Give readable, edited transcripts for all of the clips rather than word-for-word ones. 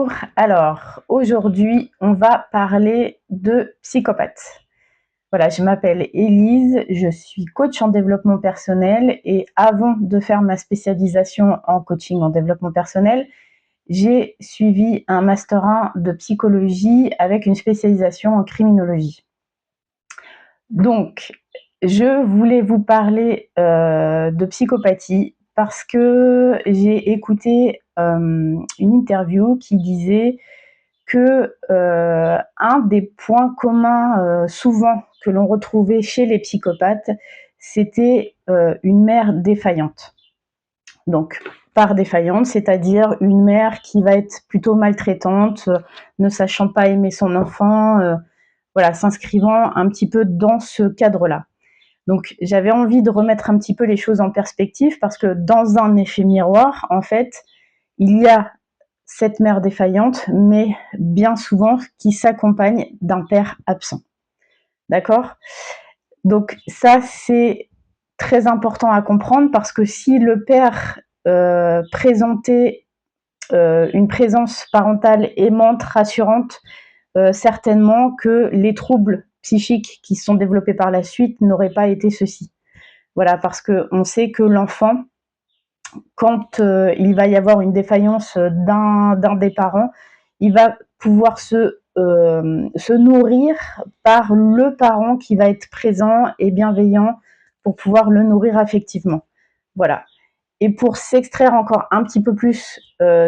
Bonjour, alors aujourd'hui on va parler de psychopathe. Voilà, je m'appelle Élise, je suis coach en développement personnel et avant de faire ma spécialisation en coaching en développement personnel, j'ai suivi un master 1 de psychologie avec une spécialisation en criminologie. Donc, je voulais vous parler de psychopathie parce que j'ai écouté une interview qui disait que un des points communs souvent que l'on retrouvait chez les psychopathes, c'était une mère défaillante. Donc, par défaillante, c'est-à-dire une mère qui va être plutôt maltraitante, ne sachant pas aimer son enfant, voilà, s'inscrivant un petit peu dans ce cadre-là. Donc, j'avais envie de remettre un petit peu les choses en perspective parce que dans un effet miroir, en fait, il y a cette mère défaillante, mais bien souvent qui s'accompagne d'un père absent. D'accord? Donc ça, c'est très important à comprendre parce que si le père présentait une présence parentale aimante, rassurante, certainement que les troubles psychiques qui se sont développés par la suite n'auraient pas été ceux-ci. Voilà, parce qu'on sait que l'enfant, quand il va y avoir une défaillance d'un des parents, il va pouvoir se nourrir par le parent qui va être présent et bienveillant pour pouvoir le nourrir affectivement. Voilà. Et pour s'extraire encore un petit peu plus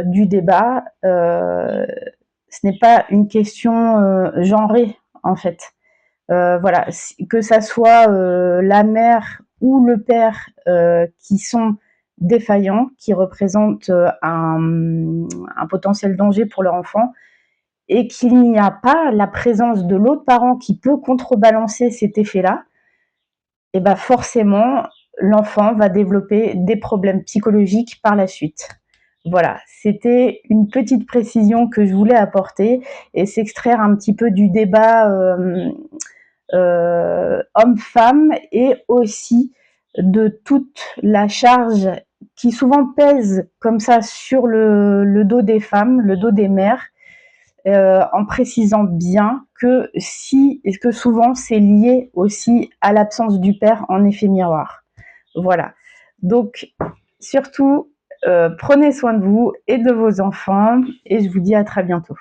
du débat, ce n'est pas une question genrée en fait. Voilà, que ça soit la mère ou le père qui sont défaillants, qui représentent un potentiel danger pour leur enfant, et qu'il n'y a pas la présence de l'autre parent qui peut contrebalancer cet effet-là, et ben forcément, l'enfant va développer des problèmes psychologiques par la suite. Voilà, c'était une petite précision que je voulais apporter et s'extraire un petit peu du débat homme-femme et aussi de toute la charge qui souvent pèse comme ça sur le dos des femmes, le dos des mères, en précisant bien que que souvent c'est lié aussi à l'absence du père en effet miroir. Voilà. Donc surtout, prenez soin de vous et de vos enfants et je vous dis à très bientôt.